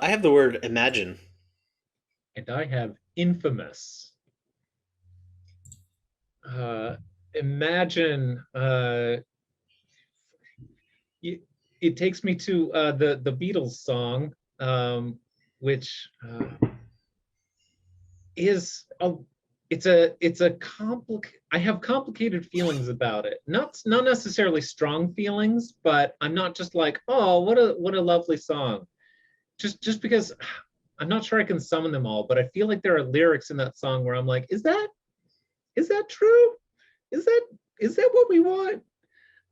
I have the word imagine. And I have infamous. Uh, Imagine. It, it takes me to the Beatles song, which is a it's a I have complicated feelings about it. Not necessarily strong feelings, but I'm not just like, oh, what a lovely song. Just because I'm not sure I can summon them all, but I feel like there are lyrics in that song where I'm like, is that true? Is that is that what we want?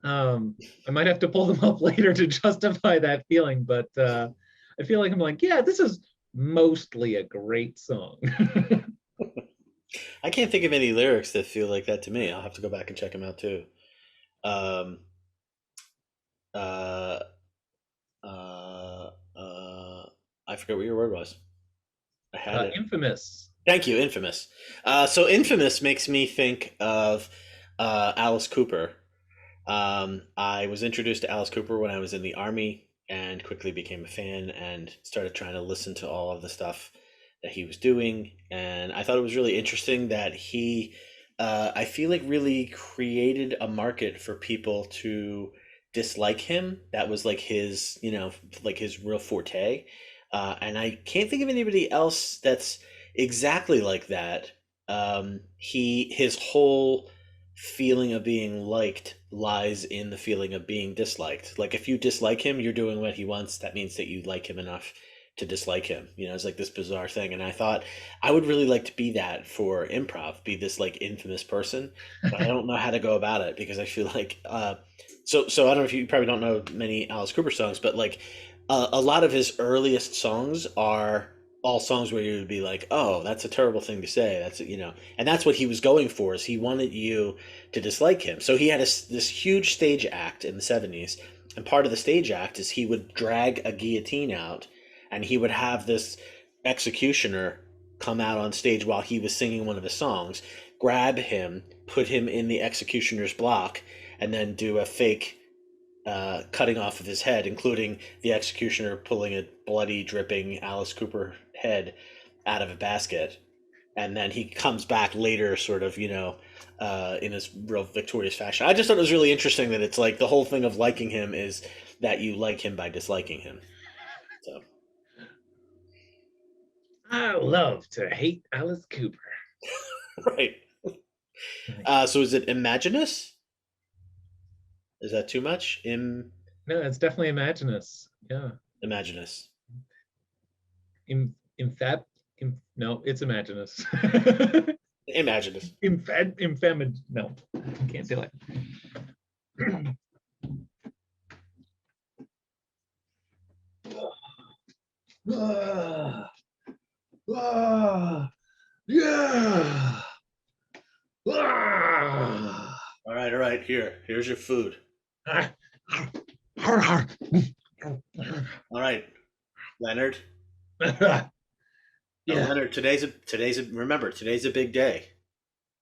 I might have to pull them up later to justify that feeling, but I feel like I'm like, yeah, this is mostly a great song. I can't think of any lyrics that feel like that to me. I'll have to go back and check them out too. Um, uh, uh, uh, I forget what your word was. I had it. Infamous. Thank you, Infamous. So Infamous makes me think of Alice Cooper. I was introduced to Alice Cooper when I was in the army and quickly became a fan and started trying to listen to all of the stuff that he was doing. And I thought it was really interesting that I feel like, really created a market for people to dislike him. That was like his, like his real forte. And I can't think of anybody else that's exactly like that. His whole feeling of being liked lies in the feeling of being disliked. Like if you dislike him, you're doing what he wants. That means that you like him enough to dislike him. It's like this bizarre thing. And I thought I would really like to be that for improv, be this like infamous person, but I don't know how to go about it because I feel like so I don't know if you probably don't know many Alice Cooper songs, but like a lot of his earliest songs are all songs where you would be like, "Oh, that's a terrible thing to say." And that's what he was going for. Is he wanted you to dislike him. So he had this huge stage act in the 70s. And part of the stage act is he would drag a guillotine out and he would have this executioner come out on stage while he was singing one of his songs, grab him, put him in the executioner's block, and then do a fake cutting off of his head, including the executioner pulling a bloody, dripping Alice Cooper head out of a basket. And then he comes back later, sort of, in his real victorious fashion. I just thought it was really interesting that it's like the whole thing of liking him is that you like him by disliking him. So, I love to hate Alice Cooper. right. So is it Imaginous? Is that too much? No, it's definitely Imaginous. Yeah. Imaginous. Infab. No, it's Imaginous. Imaginous. Infamid. No, I can't do it. Ah, ah, yeah. Ah. All right, all right. Here's your food. Ah. All right, Leonard. Yeah. Leonard, remember, today's a big day.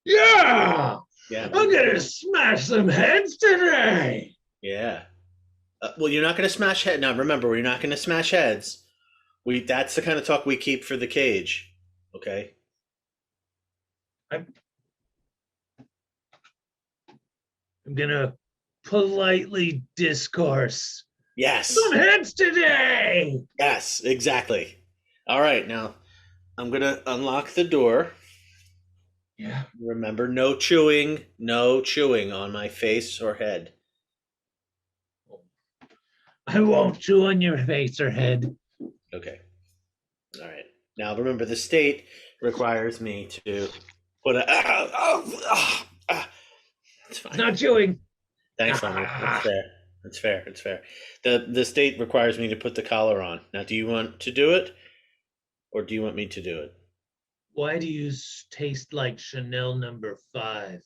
Yeah. Yeah, I'm man. gonna smash some heads today. Yeah. Well, you're not going to smash head. Now, remember, we're not going to smash heads. That's the kind of talk we keep for the cage. Okay. I'm, I'm gonna politely discourse some Yes. heads today. Yes. Exactly. All right. Now I'm going to unlock the door. Yeah. Remember, no chewing. No chewing on my face or head. I won't chew on your face or head. Okay. All right. Now remember, the state requires me to put a. It's fine. Not chewing. Thanks, Leonard. That's Ah. fair. That's fair. It's fair. The state requires me to put the collar on. Now, do you want to do it, or do you want me to do it? Why do you taste like Chanel number 5?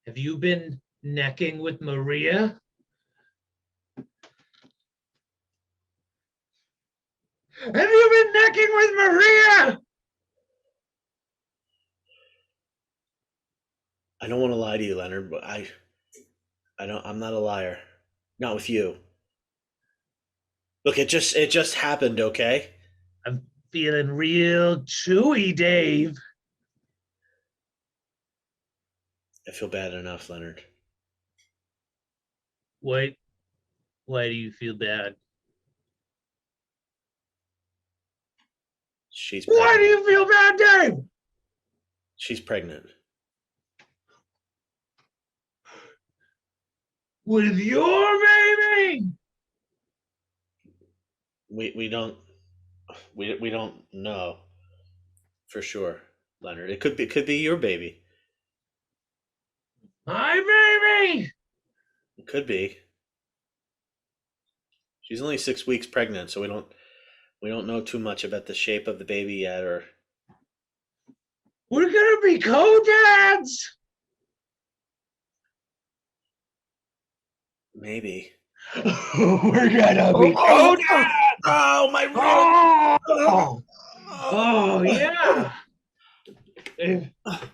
Have you been necking with Maria? Have you been necking with Maria? I don't want to lie to you, Leonard, but I don't. I'm not a liar. Not with you. Look, it just happened, okay? I'm feeling real chewy, Dave. I feel bad enough, Leonard. Why, why do you feel bad? She's Why do pregnant. you feel bad, Dave? She's pregnant. With your baby? We don't know for sure, Leonard. It could be your baby. My baby? It could be. She's only 6 weeks pregnant, so we don't know too much about the shape of the baby yet, or We're gonna be co-dads. maybe. We're gonna Oh, be oh, co-dads. oh, oh, my rib! Oh, oh yeah. Dave, Oh.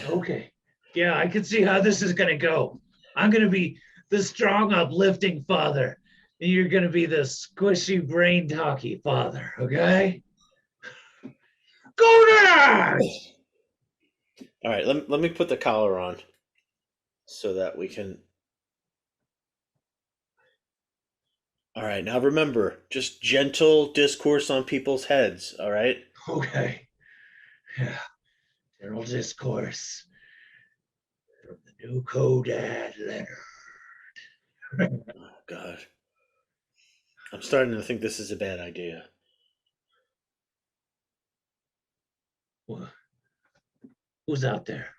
okay. Yeah, I can see how this is gonna go. I'm gonna be the strong, uplifting father, and you're gonna be the squishy, brain talky father. Okay? Go dads! All right, let me put the collar on so that we can. All right, now remember, just gentle discourse on people's heads. All right. Okay. Yeah. General discourse from the new co-dad Leonard. Oh God, I'm starting to think this is a bad idea. Who's out there?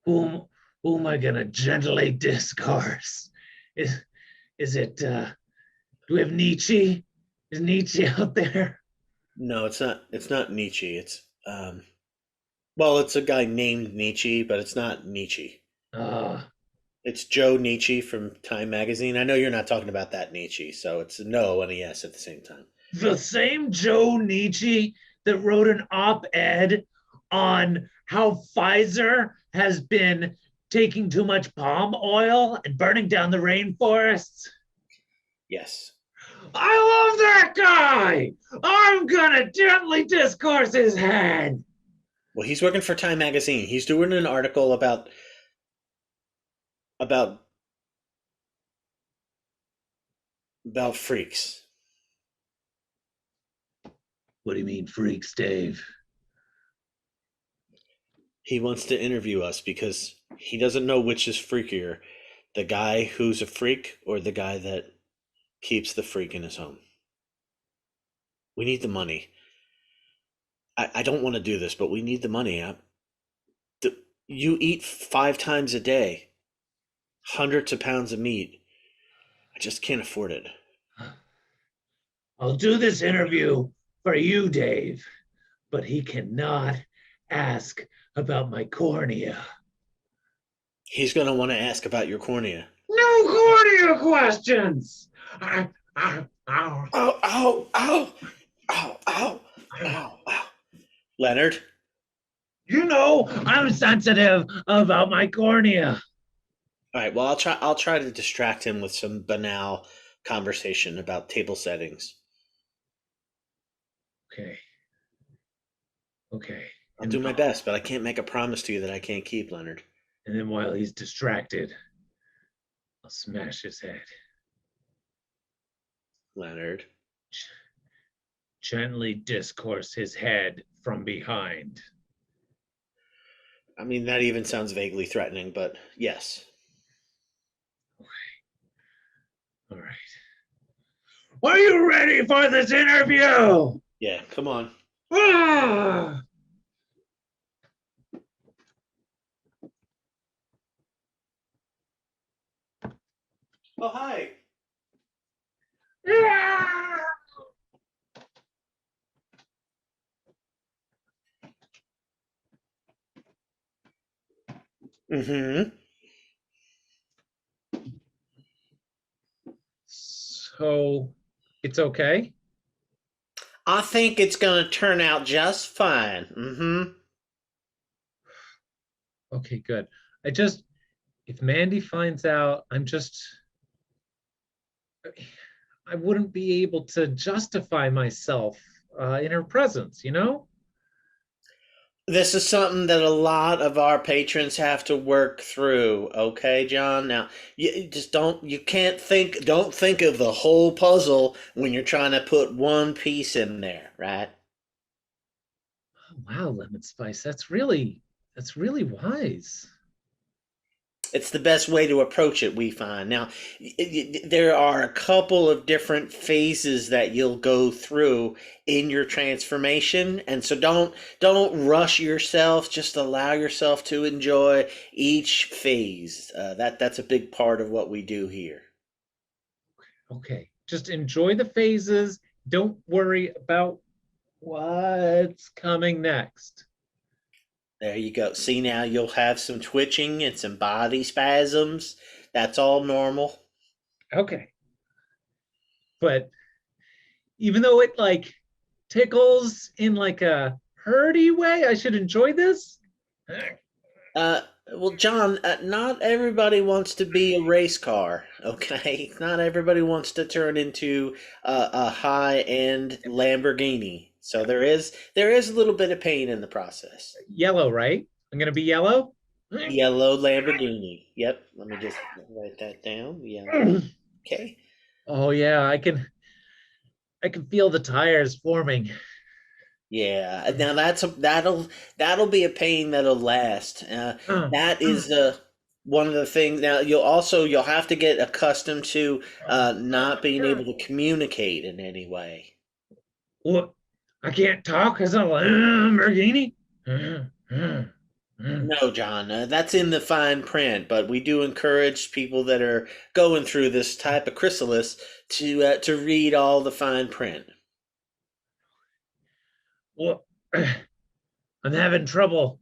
Who am I gonna gently discourse? Is is it do we have Nietzsche? Is Nietzsche out there? No, it's not. It's not Nietzsche. Well, it's a guy named Nietzsche, but it's not Nietzsche. Uh It's Joe Nietzsche from Time Magazine. I know you're not talking about that Nietzsche, so it's a no and a yes at the same time. the same Joe Nietzsche that wrote an op-ed on how Pfizer has been taking too much palm oil and burning down the rainforests. Yes. I love that guy. I'm gonna gently discourse his head. Well, he's working for Time Magazine. He's doing an article about about freaks. What do you mean, freaks, Dave? He wants to interview us because he doesn't know which is freakier, the guy who's a freak or the guy that keeps the freak in his home. We need the money. I don't want to do this, but we need the money. You eat 5 times a day, hundreds of pounds of meat. I just can't afford it. I'll do this interview for you, Dave, but he cannot ask about my cornea. He's going to want to ask about your cornea. No cornea questions. Ow, Ow, ow, ow, ow, ow, ow, ow. Leonard? You know I'm sensitive about my cornea. All right, well, I'll try to distract him with some banal conversation about table settings. Okay. Okay. I'll do my best, but I can't make a promise to you that I can't keep, Leonard. And then while he's distracted, I'll smash his head. Leonard. Gently discourse his head from behind. I mean, that even sounds vaguely threatening, but yes. All right. Are you ready for this interview? Yeah, come on. Ah! Oh, hi. Ah! Mm-hmm. So it's okay? I think it's going to turn out just fine. Mm-hmm. Okay, good. I just if Mandy finds out, I wouldn't be able to justify myself in her presence, you know? This is something that a lot of our patrons have to work through, okay, John? Now, you just don't think of the whole puzzle when you're trying to put one piece in there, right? Oh, wow, Lemonspice, that's really wise. It's the best way to approach it, we find. Now, there are a couple of different phases that you'll go through in your transformation, and so don't rush yourself. Just allow yourself to enjoy each phase. That's a big part of what we do here. Okay, just enjoy the phases. Don't worry about what's coming next. There you go. See, now you'll have some twitching and some body spasms. That's all normal. Okay. But even though it like tickles in like a hurty way, I should enjoy this? Uh, well, John, not everybody wants to be a race car, okay? Not everybody wants to turn into a high-end Lamborghini. So there is a little bit of pain in the process. Yellow, right? I'm gonna be yellow? Yellow Lamborghini. Yep. Let me just write that down. Yellow. Okay. Oh yeah, I can feel the tires forming. Yeah. Now that'll be a pain that'll last. That is one of the things. Now you'll have to get accustomed to not being able to communicate in any way. What? I can't talk as a Lamborghini? No, John, that's in the fine print, but we do encourage people that are going through this type of chrysalis to read all the fine print. Well, I'm having trouble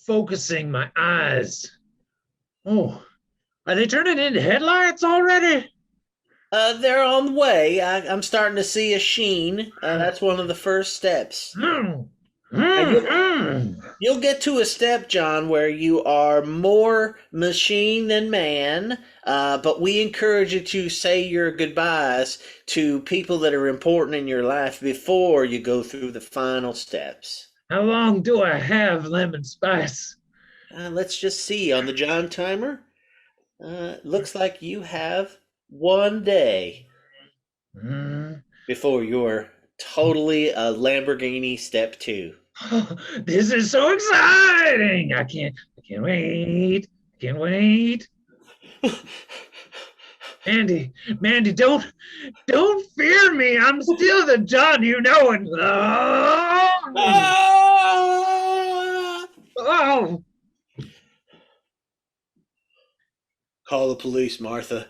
focusing my eyes. Oh, are they turning into headlights already? They're on the way. I'm starting to see a sheen. That's one of the first steps. You'll get to a step, John, where you are more machine than man, but we encourage you to say your goodbyes to people that are important in your life before you go through the final steps. How long do I have, Lemonspice? Let's just see on the John timer. Looks like you have 1 day before you're totally a Lamborghini step 2. This is so exciting! I can't wait. I can't wait. Mandy, don't fear me. I'm still the John you know and love. Oh, Call the police, Martha.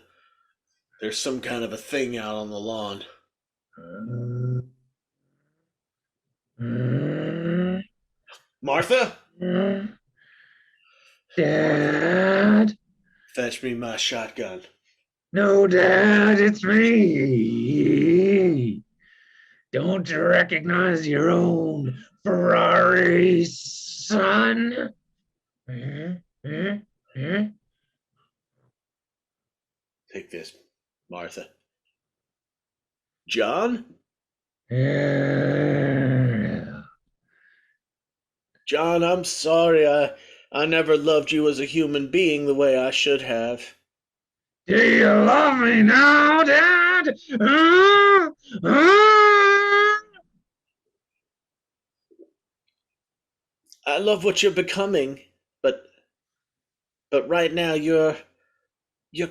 There's some kind of a thing out on the lawn. Martha? Dad? Fetch me my shotgun. No, Dad, it's me. Don't you recognize your own Ferrari, son? Take this, Martha. John? Yeah. John, I'm sorry. I never loved you as a human being the way I should have. Do you love me now, Dad? I love what you're becoming, but right now you're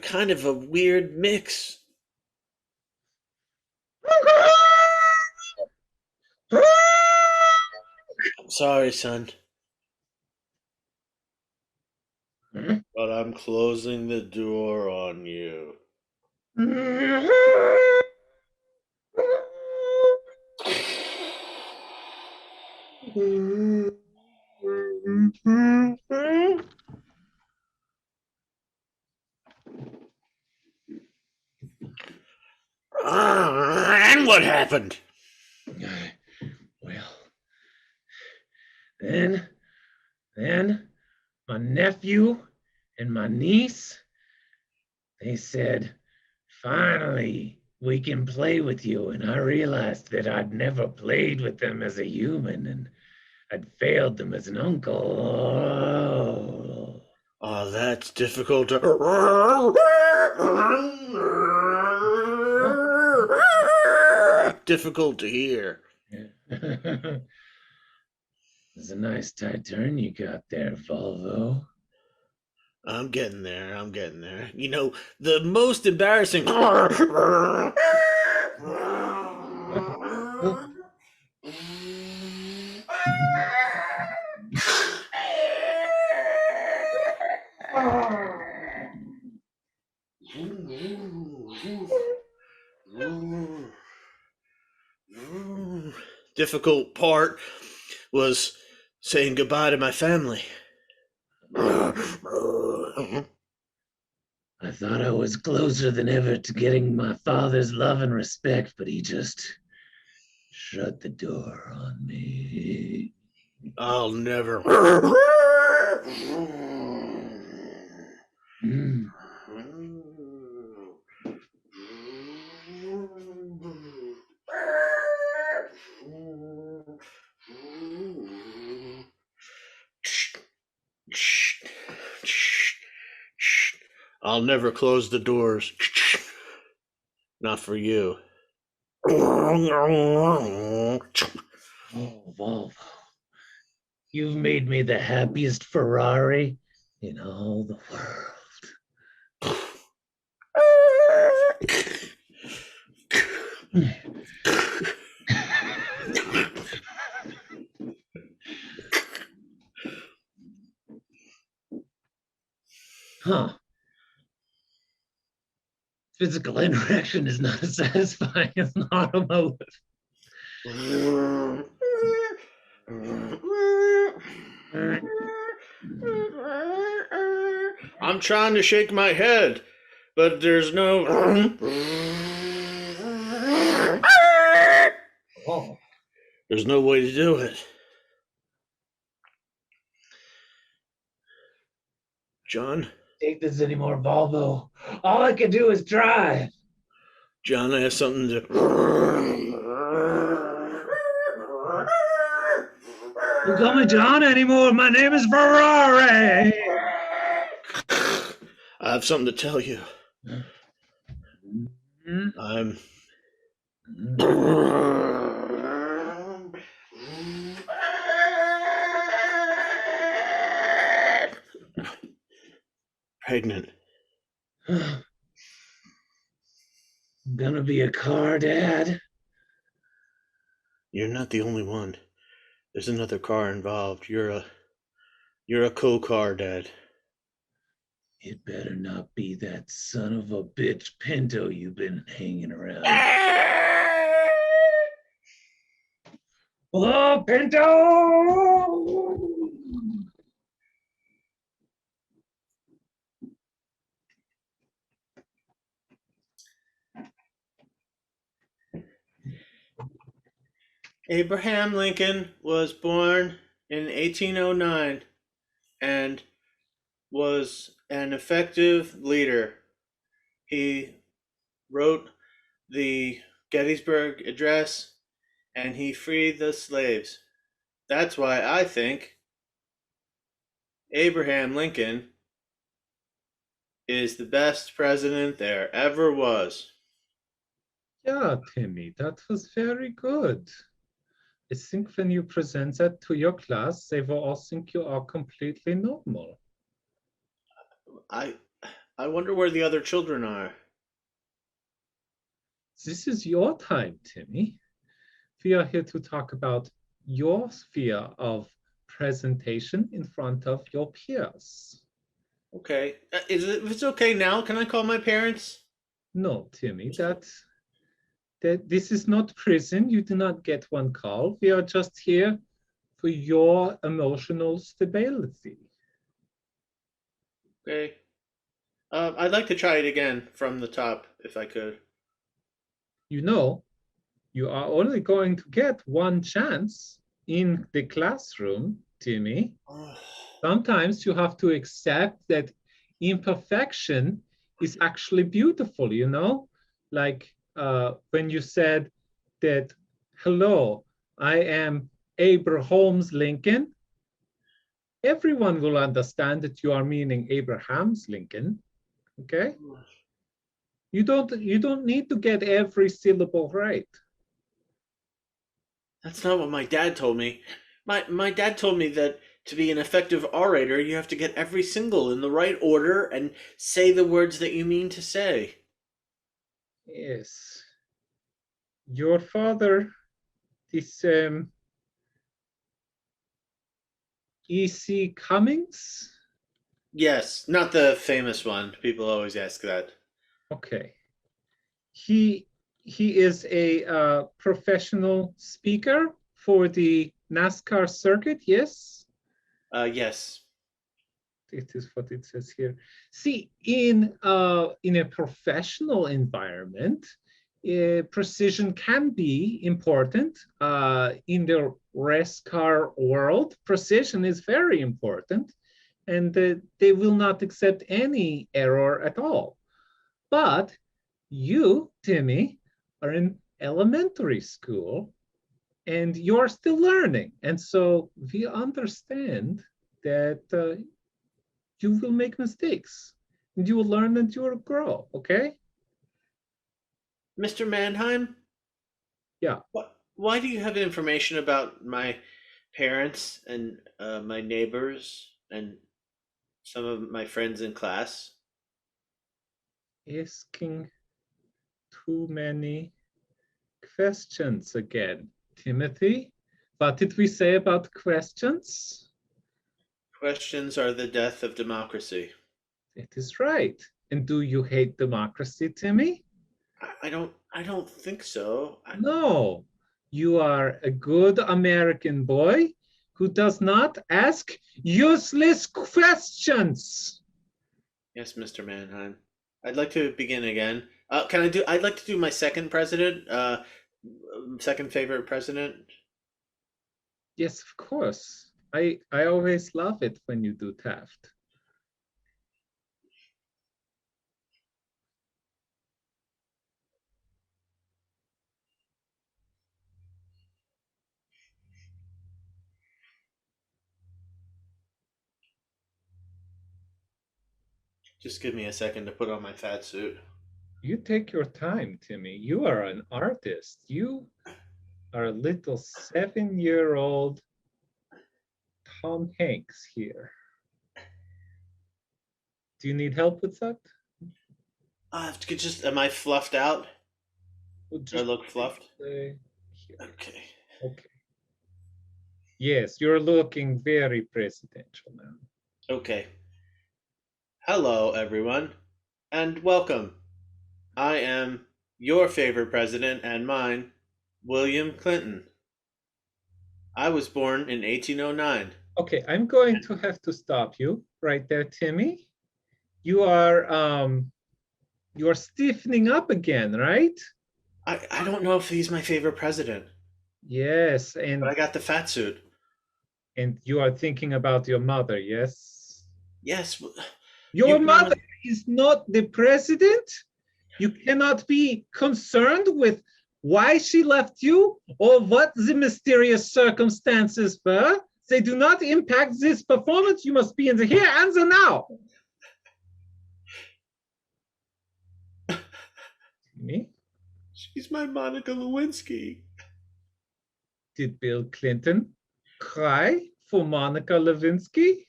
kind of a weird mix. I'm sorry, son. But I'm closing the door on you. And what happened? Well, then my nephew and my niece, they said, finally, we can play with you. And I realized that I'd never played with them as a human and I'd failed them as an uncle. Oh, that's difficult to... difficult to hear. It's a nice tight turn you got there, Volvo. I'm getting there. I'm getting there. You know, the most embarrassing... difficult part was saying goodbye to my family. I thought I was closer than ever to getting my father's love and respect, but he just shut the door on me. I'll never... Mm. I'll never close the doors. Not for you. Oh, Volvo, you've made me the happiest Ferrari in all the world. Huh. Physical interaction is not as satisfying as an automotive. I'm trying to shake my head, but there's no... Oh. There's no way to do it. John? Take this anymore, Volvo. All I can do is drive. John, I have something to... Don't call me John anymore. My name is Ferrari. I have something to tell you. Mm-hmm. I'm... pregnant. I'm gonna be a car dad. You're not the only one. There's another car involved. You're a co-car dad. It better not be that son of a bitch Pinto you've been hanging around. Oh, Pinto! Abraham Lincoln was born in 1809 and was an effective leader. He wrote the Gettysburg Address and he freed the slaves. That's why I think Abraham Lincoln is the best president there ever was. Yeah, Timmy, that was very good. I think when you present that to your class, they will all think you are completely normal. I wonder where the other children are. This is your time, Timmy. We are here to talk about your sphere of presentation in front of your peers. Okay. If it's okay now, can I call my parents? No, Timmy, that this is not prison. You do not get one call. We are just here for your emotional stability. Okay. I'd like to try it again from the top, if I could. You know, you are only going to get one chance in the classroom, Timmy. Sometimes you have to accept that imperfection is actually beautiful, you know? Like when you said that, hello, I am Abrahams Lincoln, everyone will understand that you are meaning Abraham's Lincoln, okay? You don't need to get every syllable right. That's not what my dad told me. My dad told me that to be an effective orator, you have to get every syllable in the right order and say the words that you mean to say. Yes. Your father, this E.C. Cummings? Yes, not the famous one. People always ask that. Okay. He is a professional speaker for the NASCAR circuit, yes? Yes. It is what it says here. See, in a professional environment, precision can be important. In the race car world, precision is very important, and they will not accept any error at all. But you, Timmy, are in elementary school and you're still learning. And so we understand that you will make mistakes and you will learn and you will grow, okay? Mr. Manheim, Yeah. why do you have information about my parents and my neighbors and some of my friends in class? Asking too many questions again. Timothy, what did we say about questions? Questions are the death of democracy. That is right. And do you hate democracy, Timmy? I don't think so. No, you are a good American boy who does not ask useless questions. Yes, Mr. Manheim. I'd like to begin again. Can I do? I'd like to do my second president. Second favorite president. Yes, of course. I always love it when you do Taft. Just give me a second to put on my fat suit. You take your time, Timmy. You are an artist. You are a little 7-year-old Tom Hanks here. Do you need help with that? Am I fluffed out? We'll Do I just look fluffed? here. Okay. Okay. Yes, you're looking very presidential now. Okay. Hello, everyone, and welcome. I am your favorite president and mine, William Clinton. I was born in 1809. Okay, I'm going to have to stop you right there, Timmy. You are stiffening up again, right? I don't know if he's my favorite president, Yes, but I got the fat suit. and you are thinking about your mother, yes? Yes. Your You know, mother is not the president. You cannot be concerned with why she left you or what the mysterious circumstances were. They do not impact this performance. You must be in the here and the now. Me? she's my Monica Lewinsky. Did Bill Clinton cry for Monica Lewinsky?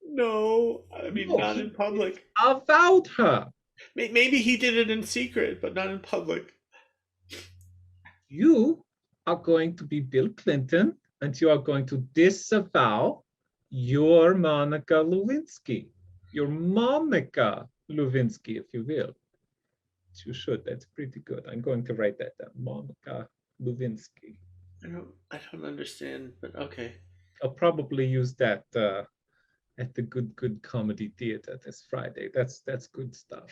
No, I mean, No, not in public. About her. Maybe he did it in secret, but not in public. You are going to be Bill Clinton and you are going to disavow your Monica Lewinsky, your Monica Lewinsky, if you will. You should. That's pretty good. I'm going to write that down. Monica Lewinsky. I don't understand, but okay. I'll probably use that at the Good Comedy Theater this Friday. That's good stuff.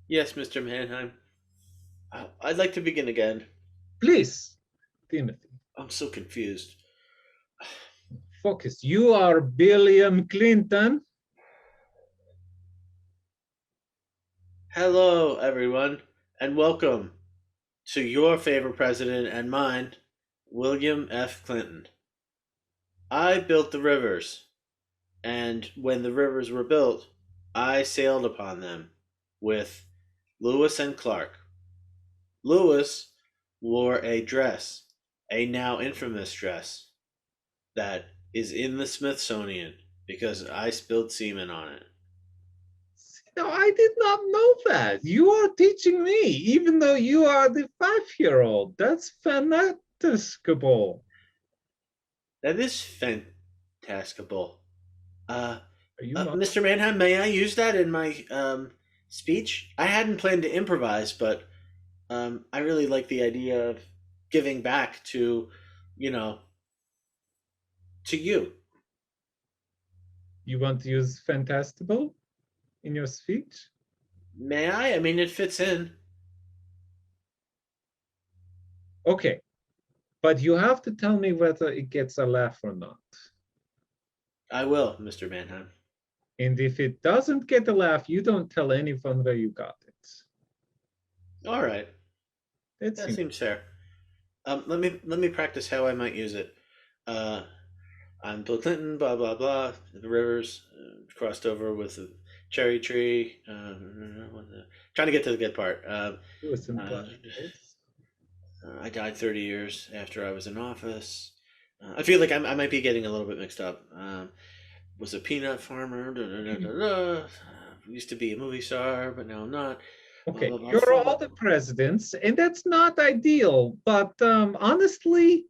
Yes, Mr. Manheim. I'd like to begin again. Please, Timothy. I'm so confused. Focus. You are William Clinton. Hello, everyone, and welcome to your favorite president and mine, William F. Clinton. I built the rivers, and when the rivers were built, I sailed upon them with Lewis and Clark. Lewis wore a dress, a now infamous dress, that is in the Smithsonian because I spilled semen on it. No, I did not know that. You are teaching me, even though you are the 5-year-old. That's fantastical. That is fantastical. Uh, Are you not? Mr. Manheim, may I use that in my speech? I hadn't planned to improvise, but I really like the idea of giving back to, you know, to you. You want to use fantastical in your speech? May I? I mean, it fits in. Okay, but you have to tell me whether it gets a laugh or not. I will, Mr. Manheim. And if it doesn't get a laugh, you don't tell anyone where you got it. All right, That that seems seems fair. Let me practice how I might use it. Uh, I'm Bill Clinton. Blah blah blah. The rivers crossed over with a cherry tree. Trying to get to the good part. Uh, I died 30 years after I was in office. I feel like I might be getting a little bit mixed up. Was a peanut farmer. Used to be a movie star, but now I'm not. Okay, Blah, blah, blah. you're all the presidents, and that's not ideal. But honestly,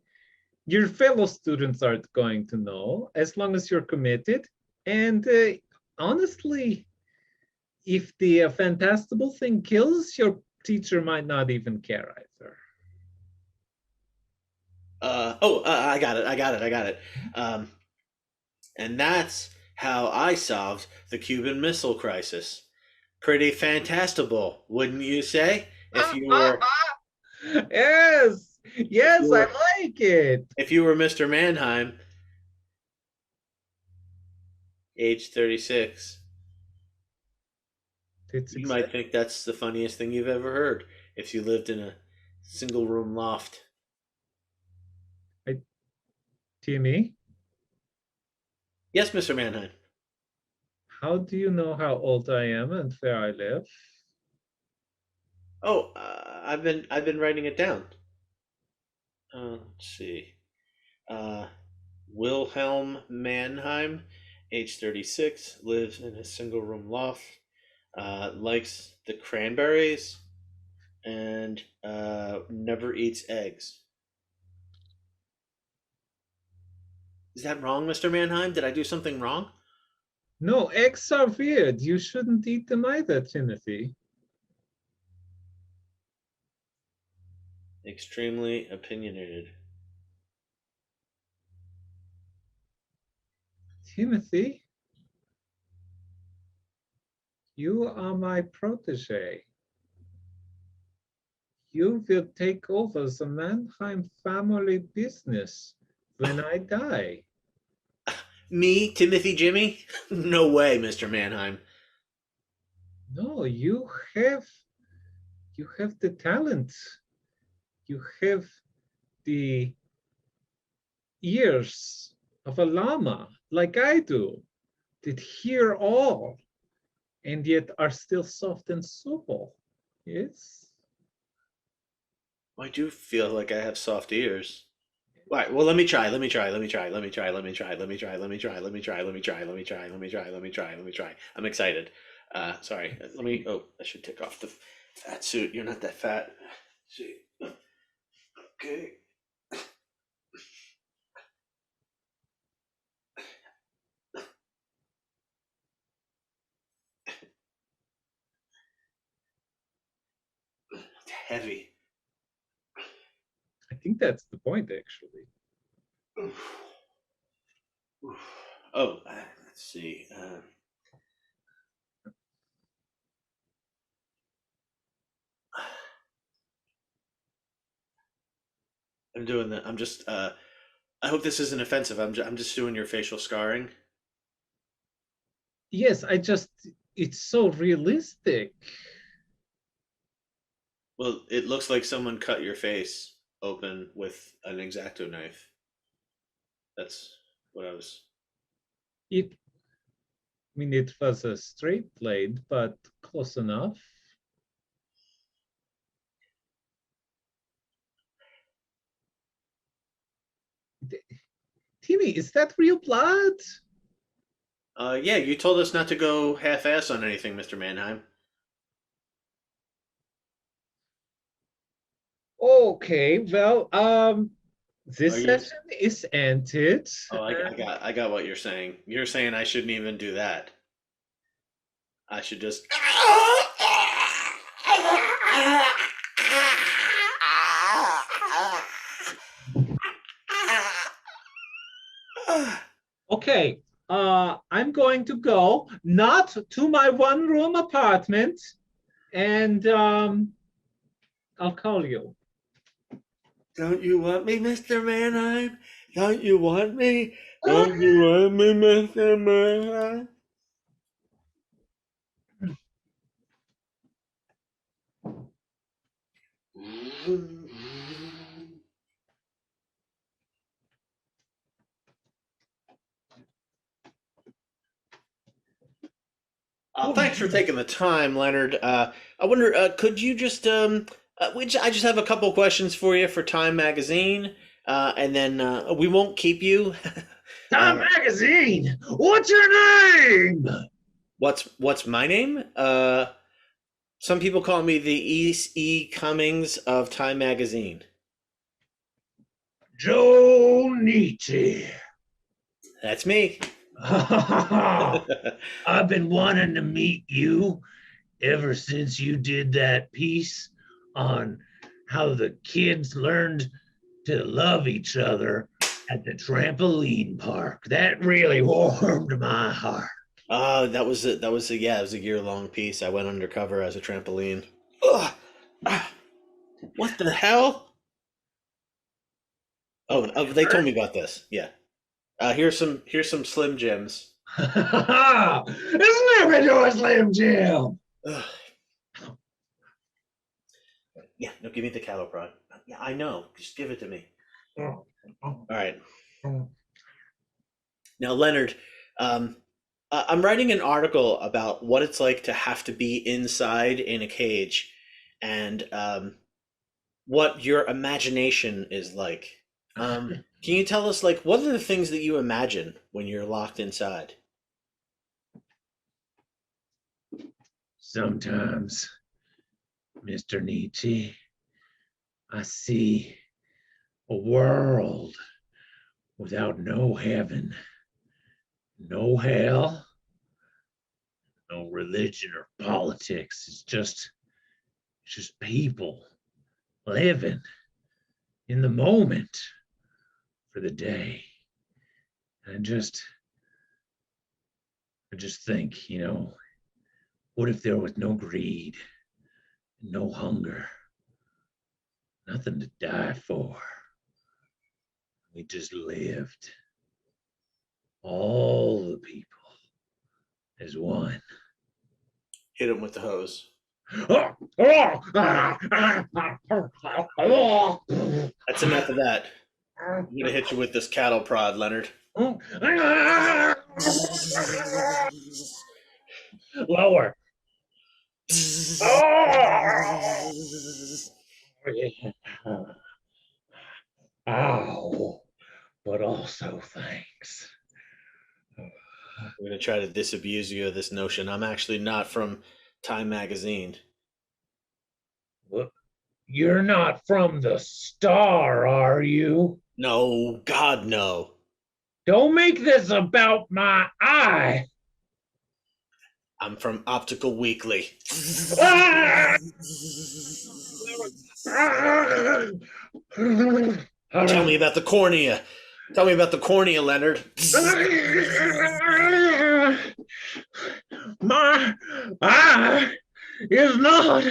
your fellow students aren't going to know as long as you're committed. And honestly, if the fantastical thing kills, your teacher might not even care either. I got it. I got it. I got it. Um, and that's how I solved the Cuban Missile Crisis. Pretty fantastical, wouldn't you say? If you were, Yes, if yes, you I were, like it. if you were Mr. Mannheim, age 36, It's you might exactly. think that's the funniest thing you've ever heard. If you lived in a single room loft. Timmy, Yes, Mr. Mannheim. how do you know how old I am and where I live? Oh, I've been writing it down. Let's see. Uh, Wilhelm Mannheim, age 36, lives in a single room loft, likes the cranberries, and never eats eggs. Is that wrong, Mr. Mannheim? Did I do something wrong? No, eggs are weird. You shouldn't eat them either, Timothy. Extremely opinionated. Timothy, you are my protege. You will take over the Manheim family business when I die. Me, Timothy Jimmy? No way, Mr. Mannheim. No, you have the talent. You have the ears of a llama, like I do, that hear all and yet are still soft and supple. Yes. I do feel like I have soft ears. All right, well, let me try. Let me try. Let me try. Let me try. Let me try. Let me try. Let me try. Let me try. Let me try. Let me try. Let me try. Let me try. Let me try. I'm excited. Sorry. Let me. Oh, I should take off the fat suit. You're not that fat. Let's see. Okay. It's heavy. I think that's the point, actually. Oh, let's see. I'm doing that. I'm just I hope this isn't offensive. I'm just doing your facial scarring. Yes, it's so realistic. Well, it looks like someone cut your face open with an X-Acto knife. That's what I was. It, I mean, it was a straight blade, but close enough. Timmy, is that real blood? Yeah, you told us not to go half-ass on anything, Mr. Manheim. Okay, well, Are this you? session is ended. Oh, I got what you're saying. You're saying I shouldn't even do that. I should just. Okay, I'm going to go, not to my one-room apartment, and I'll call you. Don't you want me, Mr. Manheim? Don't you want me? Don't you want me, Mr. Manheim? Thanks for taking the time, Leonard. I wonder, could you just, I just have a couple questions for you for Time Magazine, and then we won't keep you. Time Magazine. What's your name? What's my name? Some people call me the E. Cummings of Time Magazine. Joe Nietzsche. That's me. I've been wanting to meet you ever since you did that piece on how the kids learned to love each other at the trampoline park. That really warmed my heart. Yeah, it was a year-long piece. I went undercover as a trampoline. Ugh. Ah, what the hell? Oh, they told me about this. Yeah. Here's some Slim Jims. It's never do a Slim Jim. Ugh. Yeah, no, give me the cattle prod. Yeah, I know. Just give it to me. All right. Now, Leonard, um, I'm writing an article about what it's like to have to be inside in a cage, and what your imagination is like. Can you tell us, like, what are the things that you imagine when you're locked inside? Sometimes, Mr. Nietzsche, I see a world without no heaven, no hell, no religion or politics. It's just people living in the moment for the day. And I just think, what if there was no greed, no hunger, nothing to die for? We just lived, all the people as one. Hit him with the hose. Oh, That's enough of that. I'm gonna hit you with this cattle prod, Leonard. Lower. Ow. But also thanks. I'm gonna try to disabuse you of this notion. I'm actually not from Time Magazine. Look, you're not from the star, are you? No, God, no. Don't make this about my eye. I'm from Optical Weekly. Ah! Tell me about the cornea. Tell me about the cornea, Leonard. My eye is not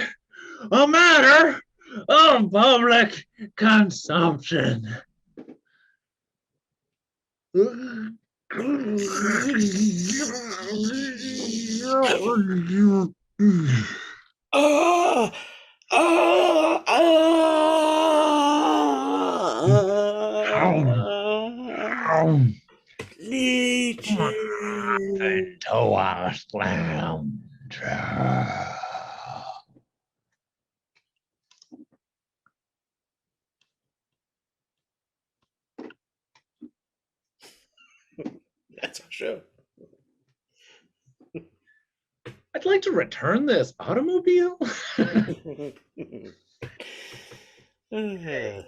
a matter of public consumption. Ah! Ah! Ah! Nietzsche. To a slam. That's our show. I'd like to return this automobile. Ah.